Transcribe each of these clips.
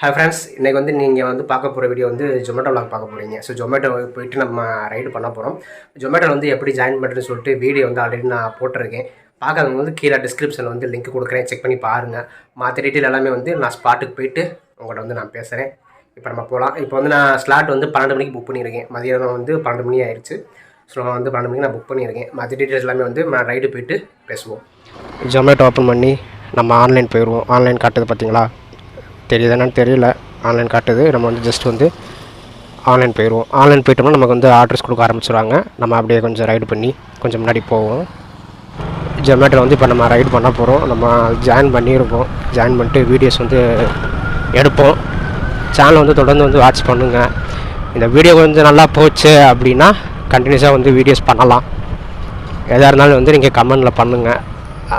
Hi friends, இன்றைக்கி வந்து நீங்கள் வந்து பார்க்க போகிற வீடியோ வந்து ஜொமேட்டோ வ்ளாக் பார்க்க போகிறீங்க. ஸோ ஜொமேட்டோ போயிட்டு நம்ம ரைடு பண்ண போகிறோம். ஜொமேட்டோ வந்து எப்படி ஜாயின் பண்ணுறதுன்னு சொல்லிட்டு வீடியோ வந்து ஆல்ரெடி நான் போட்டிருக்கேன். பார்க்காதவங்க வந்து கீழே டிஸ்கிரிப்ஷனில் வந்து லிங்க் கொடுக்குறேன், செக் பண்ணி பாருங்கள். மற்ற டீட்டெயில் எல்லாமே வந்து நான் ஸ்பாட்டுக்கு போயிட்டு உங்கள்கிட்ட வந்து நான் பேசுகிறேன். இப்போ நம்ம போகலாம். இப்போ வந்து நான் ஸ்லாட் வந்து 12 மணிக்கு புக் பண்ணியிருக்கேன். மதியானம் வந்து 12 மணி ஆயிடுச்சு. ஸோ நான் வந்து 12 மணிக்கு நான் புக் பண்ணியிருக்கேன். மற்ற டீட்டெயில்ஸ் எல்லாமே வந்து நான் ரைடு போயிட்டு பேசுவோம். ஜொமேட்டோ ஓப்பன் பண்ணி நம்ம ஆன்லைன் போயிடுவோம். ஆன்லைன் காட்டுது பார்த்தீங்களா? தெரியுதுன்னு தெரியல. ஆன்லைன் காட்டுது. நம்ம வந்து ஜஸ்ட் வந்து ஆன்லைன் போயிடுவோம். ஆன்லைன் போயிட்டோம்னா நமக்கு வந்து ஆர்டர்ஸ் கொடுக்க ஆரம்பிச்சிடுவாங்க. நம்ம அப்படியே கொஞ்சம் ரைடு பண்ணி கொஞ்சம் முன்னாடி போவோம். ஜொமேட்டோ வந்து இப்போ நம்ம ரைடு பண்ண போகிறோம். நம்ம ஜாயின் பண்ணியிருக்கோம். ஜாயின் பண்ணிட்டு வீடியோஸ் வந்து எடுப்போம். சேனலை வந்து தொடர்ந்து வந்து வாட்ச் பண்ணுங்கள். இந்த வீடியோ கொஞ்சம் நல்லா போச்சு அப்படின்னா கண்டினியூஸாக வந்து வீடியோஸ் பண்ணலாம். எதாக இருந்தாலும் வந்து நீங்கள் கமெண்டில் பண்ணுங்கள்.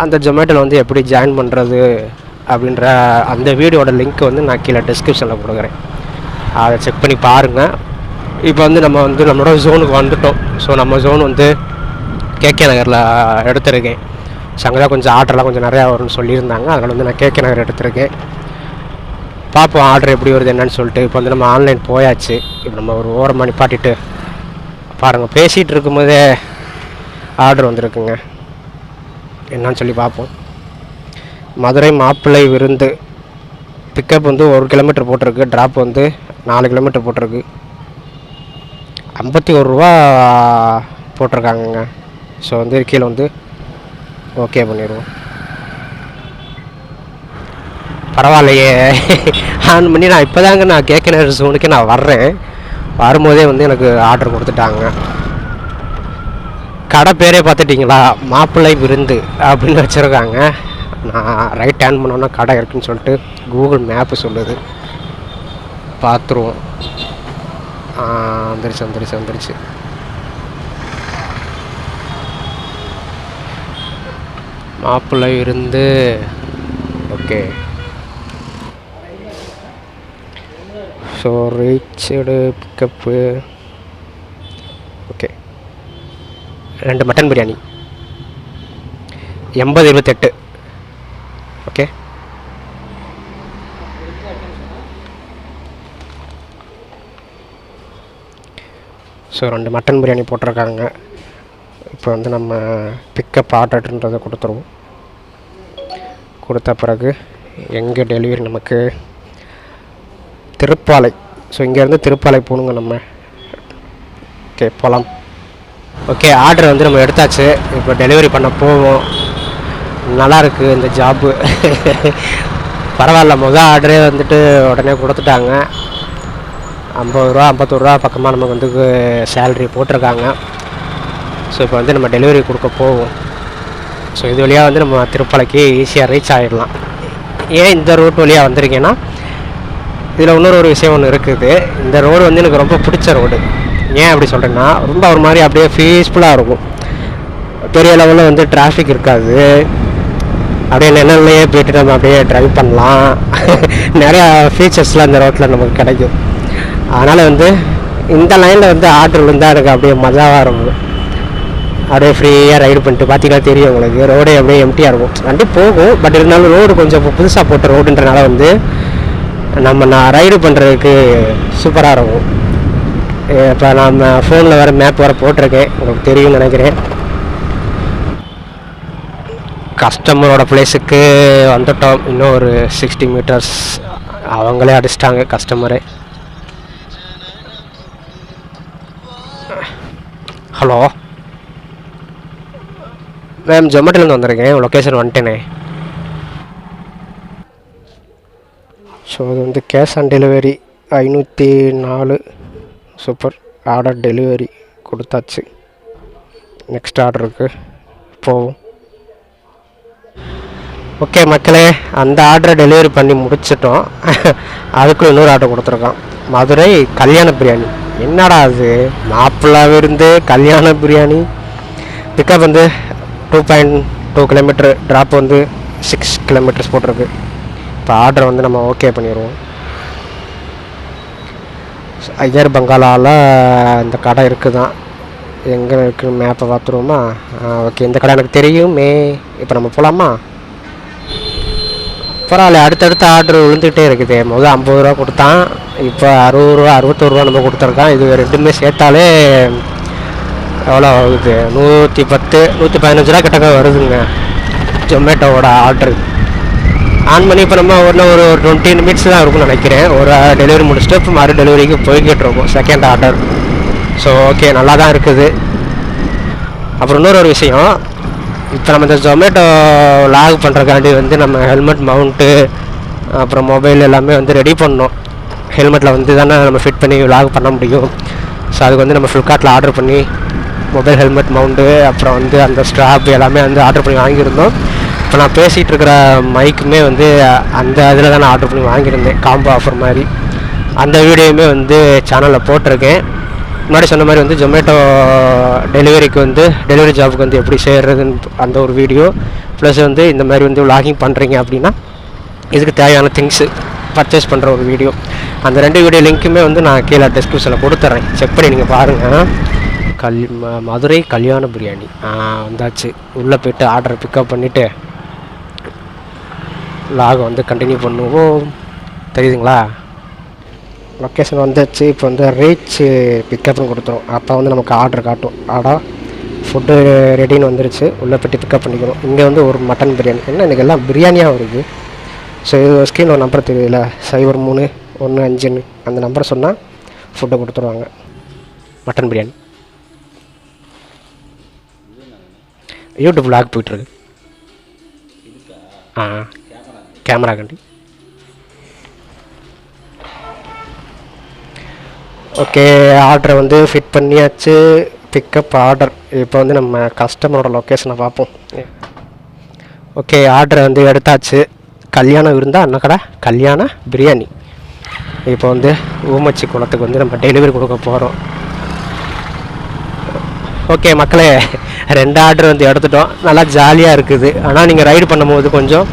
அந்த ஜொமேட்டோவில் வந்து எப்படி ஜாயின் பண்ணுறது அப்படின்ற அந்த வீடியோட லிங்க் வந்து நான் கீழே டிஸ்கிரிப்ஷனில் கொடுக்குறேன். அதை செக் பண்ணி பாருங்கள். இப்போ வந்து நம்ம வந்து நம்மளோட ஜோனுக்கு வந்துவிட்டோம். ஸோ நம்ம ஜோன் வந்து கேகே நகரில் எடுத்திருக்கேன். ஸோ அங்கே தான் கொஞ்சம் ஆர்டர்லாம் கொஞ்சம் நிறையா வரும்னு சொல்லியிருந்தாங்க. அதனால் வந்து நான் கேகே நகர் எடுத்திருக்கேன். பார்ப்போம் ஆர்டர் எப்படி வருது என்னன்னு சொல்லிட்டு. இப்போ வந்து நம்ம ஆன்லைன் போயாச்சு. இப்போ நம்ம ஒரு ஓரமாக நிப்பாட்டிட்டு பாருங்கள். பேசிகிட்டு இருக்கும்போதே ஆர்டர் வந்திருக்குங்க. என்னன்னு சொல்லி பார்ப்போம். மதுரை மாப்பிள்ளை விருந்து பிக்கப் வந்து 1 கிலோமீட்டர் போட்டிருக்கு. ட்ராப் வந்து 4 கிலோமீட்டர் போட்டிருக்கு. 51 ரூபா போட்டிருக்காங்கங்க. ஸோ வந்து கீழே வந்து ஓகே பண்ணிடுவோம். பரவாயில்லையே, ஆன் பண்ணி நான் இப்போ தாங்க நான் கேட்குற ஜோனுக்கு நான் வர்றேன். வரும்போதே வந்து எனக்கு ஆர்டர் கொடுத்துட்டாங்க. கடை பேரே பார்த்துட்டிங்களா? மாப்பிள்ளை விருந்து அப்படின்னு வச்சுருக்காங்க. நான் ரைட் ஹேண்ட் பண்ணோன்னா கடை இருக்குதுன்னு சொல்லிட்டு கூகுள் மேப்பு சொல்லுது. பார்த்துருவோம். வந்துருச்சு. மாப்பிள்ளை இருந்து okay. So ரீச்சடு pickup okay. 2 mutton biryani 80-28 okay. So 2 mutton biryani போட்டிருக்காங்க. இப்போ வந்து நம்ம பிக்கப் ஆர்டர்ன்றதை கொடுத்துருவோம். கொடுத்த பிறகு எங்கே டெலிவரி நமக்கு திருப்பாலை. ஸோ இங்கேருந்து திருப்பாலை போகணுங்க நம்ம. ஓகே போகலாம். ஓகே ஆர்டர் வந்து நம்ம எடுத்தாச்சு. இப்போ டெலிவரி பண்ண போவோம். நல்லாயிருக்கு இந்த ஜாப்பு. பரவாயில்ல. ஆர்டரே வந்துட்டு உடனே கொடுத்துட்டாங்க. 50 ரூபா 51 ரூபா பக்கமாக நமக்கு வந்து சேலரி போட்டிருக்காங்க. ஸோ இப்போ வந்து நம்ம டெலிவரி கொடுக்க போவோம். ஸோ இது வழியாக வந்து நம்ம திருப்பாலைக்கு ஈஸியாக ரீச் ஆகிடலாம். ஏன் இந்த ரூட் வழியாக வந்திருக்கேன்னா, இதில் இன்னொரு விஷயம் ஒன்று இருக்குது. இந்த ரோடு வந்து எனக்கு ரொம்ப பிடிச்ச ரோடு. ஏன் அப்படி சொல்கிறேன்னா, ரொம்ப ஒரு மாதிரி அப்படியே பீஸ்ஃபுல்லாக இருக்கும். பெரிய லெவலில் வந்து டிராஃபிக் இருக்காது. அப்படியே நிழல்லையே போய்ட்டு நம்ம அப்படியே ட்ரைவ் பண்ணலாம். நிறையா ஃபீச்சர்ஸ்லாம் இந்த ரோட்டில் நமக்கு கிடைக்கும். அதனால் வந்து இந்த லைனில் வந்து ஆர்டர் விழுந்தால் எனக்கு அப்படியே மஜாவாக இருக்கும். அப்படியே ஃப்ரீயாக ரைடு பண்ணிட்டு பார்த்தீங்கன்னா தெரியும் உங்களுக்கு. ரோடே அப்படியே எம்டியாக இருக்கும். வண்டி போகும், பட் இருந்தாலும் ரோடு கொஞ்சம் புதுசாக போட்ட ரோடுன்றனால வந்து நான் ரைடு பண்ணுறதுக்கு சூப்பராக இருக்கும். இப்போ நம்ம ஃபோனில் வேறு மேப் வேறு போட்டிருக்கேன், உங்களுக்கு தெரியும்னு நினைக்கிறேன். கஸ்டமரோட பிளேஸுக்கு வந்துட்டோம். இன்னும் ஒரு 60 மீட்டர்ஸ். அவங்களே அடிச்சிட்டாங்க கஸ்டமரே. ஹலோ மேம், ஜொமேட்டோலேருந்து வந்திருக்கேன். லொக்கேஷன் வந்துட்டேனே. ஸோ இது வந்து cash on delivery 504. Super. Order delivery கொடுத்தாச்சு. நெக்ஸ்ட் ஆர்டருக்கு போவோம். ஓகே மக்களே, அந்த ஆர்டரை டெலிவரி பண்ணி முடிச்சிட்டோம். அதுக்குள்ள இன்னொரு ஆர்டர் கொடுத்துருக்கான். மதுரை கல்யாண பிரியாணி. என்னடா அது, மாப்பிள்ளை விருந்து கல்யாண பிரியாணி. பிக்கப் வந்து 2.2 கிலோமீட்டர், ட்ராப் வந்து 6 கிலோமீட்டர்ஸ் போட்டிருக்கு. இப்போ ஆர்டரை வந்து நம்ம ஓகே பண்ணிடுவோம். ஐயர் பங்களாவில் இந்த கடை இருக்குதான். எங்கே இருக்குன்னு மேப்பை பார்த்துருவோமா? ஓகே, இந்த கடை எனக்கு தெரியுமே. இப்போ நம்ம போகலாமா? பரவாயில்ல, அடுத்தடுத்த ஆர்டர் விழுந்துகிட்டே இருக்குது. முதல்ல 50 ரூபா கொடுத்தான், இப்போ 60 ரூபா 61 ரூபா நம்ம கொடுத்துருக்கான். இது ரெண்டுமே சேர்த்தாலே எவ்வளோ ஆகுது? 110 115 ரூபா கிட்டக்க வருதுங்க ஜொமேட்டோவோட ஆர்டரு. ஆன் பண்ணி இப்போ நம்ம ஒரு 20 நிமிட்ஸ் தான் இருக்கும்னு நினைக்கிறேன். ஒரு டெலிவரி முடிச்சுட்டு இப்போ மறு டெலிவரிக்கு போய்கிட்டு இருக்கோம், செகண்ட் ஆர்டர். ஸோ ஓகே, நல்லா தான் இருக்குது. அப்புறம் இன்னொரு விஷயம், இப்போ நம்ம இந்த ஜொமேட்டோ லாக் பண்ணுறக்காண்டி வந்து நம்ம ஹெல்மெட் மவுண்ட்டு அப்புறம் மொபைல் எல்லாமே வந்து ரெடி பண்ணோம். ஹெல்மெட்டில் வந்து தானே நம்ம ஃபிட் பண்ணி லாக் பண்ண முடியும். ஸோ அதுக்கு வந்து நம்ம ஃப்ளிப்கார்ட்டில் ஆர்டர் பண்ணி மொபைல் ஹெல்மெட் மவுண்ட்டு அப்புறம் வந்து அந்த ஸ்ட்ராப் எல்லாமே வந்து ஆர்டர் பண்ணி வாங்கியிருந்தோம். இப்போ நான் பேசிகிட்டு இருக்கிற மைக்குமே வந்து அந்த இதில் தான் நான் ஆர்டர் பண்ணி வாங்கியிருந்தேன், காம்போ ஆஃபர் மாதிரி. அந்த வீடியோவுமே வந்து சேனலில் போட்டிருக்கேன். முன்னாடி சொன்ன மாதிரி வந்து ஜொமேட்டோ டெலிவரிக்கு வந்து டெலிவரி ஜாபுக்கு வந்து எப்படி சேர்றதுன்னு அந்த ஒரு வீடியோ, ப்ளஸ் வந்து இந்த மாதிரி வந்து வ்ளாகிங் பண்ணுறீங்க அப்படின்னா இதுக்கு தேவையான திங்ஸு பர்ச்சேஸ் பண்ணுற ஒரு வீடியோ. அந்த 2 வீடியோ லிங்க்குமே வந்து நான் கீழே டிஸ்கிரிப்ஷனில் கொடுத்துட்றேன், செக் பண்ணி நீங்கள் பாருங்கள். மதுரை கல்யாண பிரியாணி வந்தாச்சு. உள்ளே போய்ட்டு ஆர்டரை பிக்கப் பண்ணிவிட்டு லாகை வந்து கண்டினியூ பண்ணுவோம். தெரியுதுங்களா? லொக்கேஷன் வந்துச்சு. இப்போ வந்து ரீச் பிக்கப்னு கொடுத்துரும். அப்போ வந்து நமக்கு ஆர்டர் காட்டும். ஃபுட்டு ரெடின்னு வந்துருச்சு, உள்ளே போய்ட்டு பிக்கப் பண்ணிக்கணும். இங்கே வந்து ஒரு மட்டன் பிரியாணி. என்ன இன்றைக்கி எல்லாம் பிரியாணியாக வருது. ஸோ இது ஸ்க்ரீன் ஒரு நம்பர் தெரியல, 0315 அந்த நம்பரை சொன்னால் ஃபுட்டை கொடுத்துருவாங்க. மட்டன் பிரியாணி யூடியூப் வ்ளாக் போயிட்டுருக்கு. கேமரா கண்டி. ஓகே, ஆர்டரை வந்து ஃபிட் பண்ணியாச்சு. Pickup order. இப்போ வந்து நம்ம கஸ்டமரோட லொக்கேஷனை பார்ப்போம். ஓகே, ஆர்டரை வந்து எடுத்தாச்சு. கல்யாணம் விருந்தா அண்ணா கடை கல்யாண பிரியாணி. இப்போ வந்து ஊமச்சி குளத்துக்கு வந்து நம்ம டெலிவரி கொடுக்க போகிறோம். ஓகே மக்களே, 2 ஆர்டர் வந்து எடுத்துட்டோம். நல்லா ஜாலியாக இருக்குது. ஆனால் நீங்கள் ரைடு பண்ணும்போது கொஞ்சம்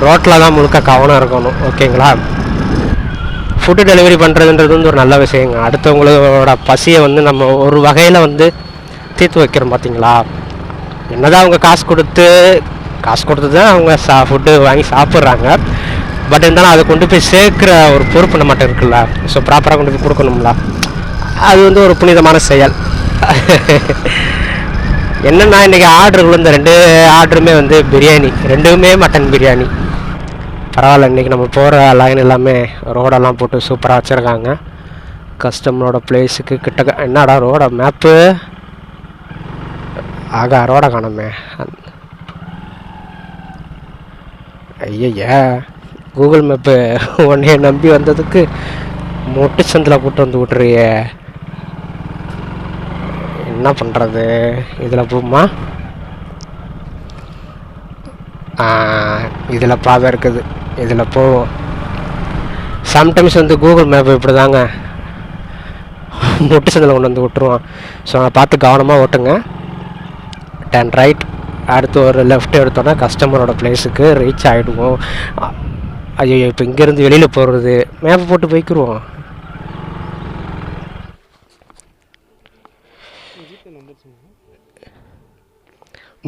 ரோட்டில் தான் முழுக்க கவனம் இருக்கணும், ஓகேங்களா? ஃபுட்டு டெலிவரி பண்ணுறதுன்றது வந்து ஒரு நல்ல விஷயங்க. அடுத்தவங்களோட பசியை வந்து நம்ம ஒரு வகையில் வந்து தீர்த்து வைக்கிறோம், பார்த்தீங்களா? என்னதான் அவங்க காசு கொடுத்து தான் அவங்க ஃபுட்டு வாங்கி சாப்பிட்றாங்க. பட் இருந்தாலும் அதை கொண்டு போய் சேர்க்குற ஒரு பொறுப்பு நம்மகிட்ட இருக்குல்ல. ஸோ ப்ராப்பராக கொண்டு போய் கொடுக்கணும்ல, அது வந்து ஒரு புனிதமான செயல். என்னென்னா இன்றைக்கி ஆர்டர் விழுந்த 2 ஆர்டருமே வந்து பிரியாணி, 2மே மட்டன் பிரியாணி. பரவாயில்ல, இன்றைக்கி நம்ம போகிற லைன் எல்லாமே ரோடெல்லாம் போட்டு சூப்பராக வச்சுருக்காங்க. கஸ்டமரோட பிளேஸுக்கு கிட்ட என்னடா ரோட மேப்பு ரோடை காணோமே. ஐயா, கூகுள் மேப்பு உன்னைய நம்பி வந்ததுக்கு மொட்டு சந்தில் கூட்டு வந்து விட்டுறிய, என்ன பண்ணுறது? இதில் போமா, இதில் பாதை இருக்குது, இதில் போவோம். சம்டைம்ஸ் வந்து கூகுள் மேப் இப்படி தாங்க மொட்டு சந்தில் கொண்டு வந்து விட்டுருவான். ஸோ அதை பார்த்து கவனமாக ஓட்டுங்க. டர்ன் ரைட், அடுத்து ஒரு லெஃப்ட் எடுத்தோன்னா கஸ்டமரோட பிளேஸுக்கு ரீச் ஆகிடுவோம். ஐயோ, இப்போ இங்கேருந்து வெளியில் போகிறது, மேப் போட்டு போய்க்குருவோம்.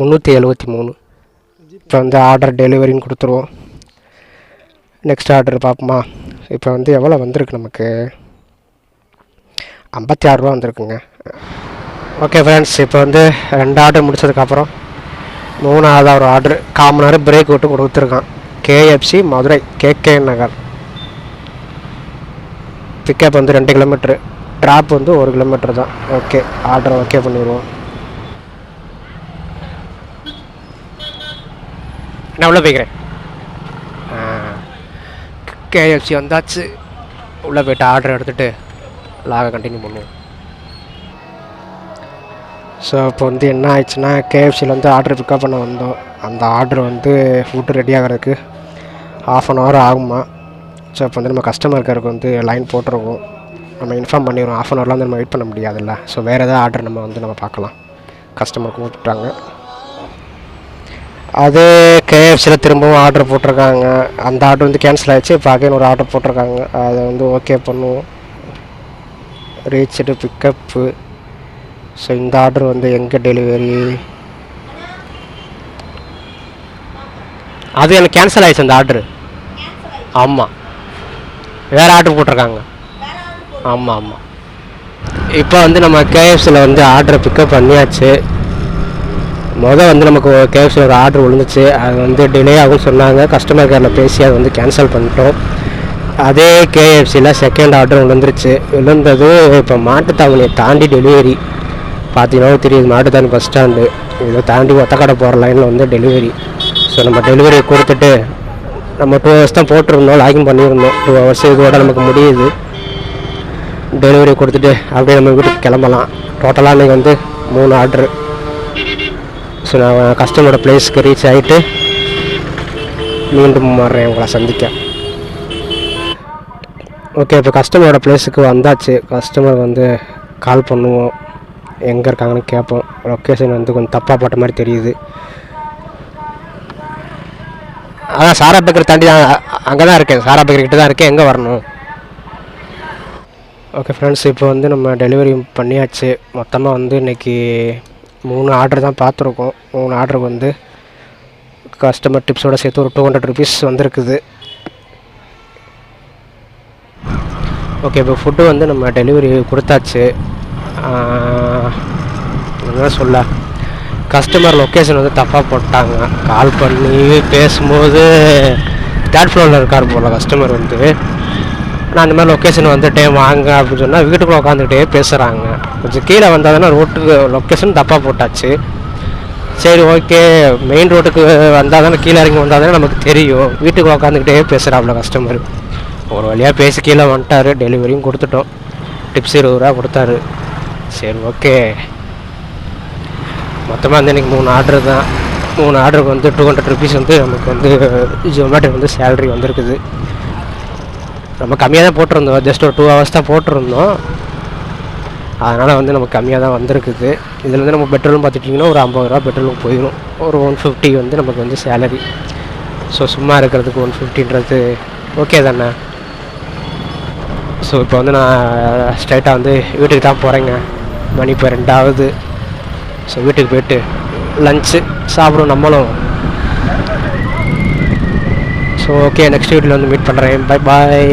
$373. இப்போ வந்து ஆர்டர் டெலிவரின்னு கொடுத்துருவோம். நெக்ஸ்ட் ஆர்டர் பார்ப்போமா? இப்போ வந்து எவ்வளோ வந்திருக்கு நமக்கு? 56 ரூபா வந்திருக்குங்க. ஓகே ஃப்ரெண்ட்ஸ், இப்போ வந்து 2 ஆர்டர் முடிச்சதுக்கப்புறம் 3ஆவது ஒரு ஆர்டர் 1/4 மணி நேரம் பிரேக் விட்டு கொடுத்துருக்கான். KFC மதுரை KK நகர். பிக்கப் வந்து 2 கிலோமீட்ரு, ட்ராப் வந்து 1 கிலோமீட்டர் தான். ஓகே, ஆர்டர் ஓகே பண்ணிடுவோம். நான் உள்ளே போய்க்கிறேன். KFC வந்தாச்சு. உள்ளே போய்ட்டு ஆர்டர் எடுத்துகிட்டு லாகை கண்டினியூ பண்ணுவோம். ஸோ இப்போ வந்து என்ன ஆயிடுச்சுன்னா, KFCயில் வந்து ஆர்டர் பிக்கப் பண்ண வந்தோம். அந்த ஆர்டர் வந்து ஃபுட்டு ரெடி ஆகிறதுக்கு 1/2 hour ஆகுமா. ஸோ இப்போ வந்து நம்ம கஸ்டமர் கேருக்கு வந்து லைன் போட்டிருக்கோம். நம்ம இன்ஃபார்ம் பண்ணிடுவோம். 1/2 hourலாம் வந்து நம்ம வெயிட் பண்ண முடியாதுல்ல. ஸோ வேறு ஏதாவது ஆர்டர் நம்ம பார்க்கலாம். கஸ்டமர் கூப்பிட்டாங்க. அது KFCயில் திரும்பவும் ஆர்டர் போட்டிருக்காங்க. அந்த ஆர்டர் வந்து கேன்சல் ஆகிடுச்சு. இப்போ அகைன் ஒரு ஆர்டர் போட்டிருக்காங்க. அதை வந்து ஓகே பண்ணுவோம். Reached pickup. ஸோ இந்த ஆர்டர் வந்து எங்கே டெலிவரி? அது எனக்கு கேன்சல் ஆகிடுச்சு அந்த ஆர்டரு. ஆமாம், வேறு ஆர்டர் போட்டிருக்காங்க. ஆமாம் ஆமாம். இப்போ வந்து நம்ம கேஎஃப்சியில் வந்து ஆர்டரை பிக்கப் பண்ணியாச்சு. வந்து நமக்கு கேஎஃப்சியில் ஒரு ஆர்டர் விழுந்துச்சு. அது வந்து டிலே ஆகும்னு சொன்னாங்க. கஸ்டமர் கேரில் பேசி அதை வந்து கேன்சல் பண்ணிட்டோம். அதே கேஎஃப்சியில் செகண்ட் ஆர்டர் விழுந்தது இப்போ மாட்டுத்தாவணியை தாண்டி டெலிவரி. பார்த்தீங்கன்னா தெரியுது, மாட்டுத்தாவணி பஸ் ஸ்டாண்டு இதை தாண்டி ஒத்தக்கடை போகிற லைனில் வந்து டெலிவரி. ஸோ நம்ம டெலிவரி கொடுத்துட்டு நம்ம 2 hours தான் போட்டிருந்தோம், லாகின் பண்ணியிருந்தோம். 2 hours இதோட நமக்கு முடியுது. டெலிவரி கொடுத்துட்டு அப்படியே நம்ம வீட்டுக்கு கிளம்பலாம். டோட்டலாக இன்றைக்கி வந்து 3 ஆர்டரு. ஸோ நான் கஸ்டமரோட பிளேஸ்க்கு ரீச் ஆகிட்டு மீண்டும் வர்றேன் உங்களை சந்திக்க. ஓகே, இப்போ கஸ்டமரோட பிளேஸுக்கு வந்தாச்சு. கஸ்டமர் வந்து கால் பண்ணுவோம், எங்கே இருக்காங்கன்னு கேட்போம். லொக்கேஷன் வந்து கொஞ்சம் தப்பாக போட்ட மாதிரி தெரியுது. அதான் சாரா பேக்கரி தாண்டி தான், அங்கே தான் இருக்கேன். சாரா பேக்கரி கிட்ட தான் இருக்கேன். எங்கே வரணும்? ஓகே ஃப்ரெண்ட்ஸ், இப்போ வந்து நம்ம டெலிவரி பண்ணியாச்சு. மொத்தமாக வந்து இன்றைக்கி 3 ஆர்டர் தான் பார்த்துருக்கோம். 3 ஆர்டருக்கு வந்து கஸ்டமர் டிப்ஸோடு சேர்த்து ஒரு 200 rupees வந்திருக்குது. ஓகே, இப்போ ஃபுட்டு வந்து நம்ம டெலிவரி கொடுத்தாச்சு. என்ன சொல்ல, கஸ்டமர் லொக்கேஷன் வந்து தப்பாக போட்டாங்க. கால் பண்ணி பேசும்போது 3rd floorல இருக்கார் போல் கஸ்டமர் வந்து. நான் அந்த மாதிரி லொக்கேஷன் வந்துட்டேன் வாங்க அப்படின்னு சொன்னால் வீட்டுக்குள்ளே உட்காந்துக்கிட்டே பேசுகிறாங்க. கொஞ்சம் கீழே வந்தாங்கன்னா ரோட்டுக்கு லொக்கேஷன் தப்பாக போட்டாச்சு. சரி ஓகே, மெயின் ரோட்டுக்கு வந்தால் தானே, கீழே இறங்கி வந்தால் தானே நமக்கு தெரியும். வீட்டுக்குள்ளே உட்காந்துக்கிட்டே பேசுகிறாப்புல கஸ்டமர். ஒரு வழியாக பேசி கீழே வந்துட்டார். டெலிவரியும் கொடுத்துட்டோம். டிப்ஸ் 20 ரூபா கொடுத்தாரு. சரி ஓகே, மொத்தமாக வந்து இன்றைக்கி 3 ஆர்டர் தான். 3 ஆர்டருக்கு வந்து 200 rupees வந்து நமக்கு வந்து ஜொமேட்டோ வந்து சேலரி வந்திருக்குது. நம்ம கம்மியாக தான் போட்டிருந்தோம், ஜஸ்ட் ஒரு 2 hours தான் போட்டிருந்தோம். அதனால் வந்து நமக்கு கம்மியாக தான் வந்திருக்குது. இதில் வந்து நம்ம பெட்ரோலும் பார்த்துட்டிங்கன்னா ஒரு 50 ரூபா பெட்ரோலுக்கு போயிடும். ஒரு 150 வந்து நமக்கு வந்து சேலரி. ஸோ சும்மா இருக்கிறதுக்கு 150ன்றது ஓகே தானே. ஸோ இப்போ வந்து நான் ஸ்ட்ரைட்டாக வந்து வீட்டுக்கு தான் போகிறேங்க. மணி இப்போ 2 ஆகுது. ஸோ வீட்டுக்கு போய்ட்டு லஞ்சு சாப்பிடும் நம்மளும். ஸோ ஓகே, நெக்ஸ்ட் வீடியோவில் வந்து மீட் பண்ணுறேன். Bye bye.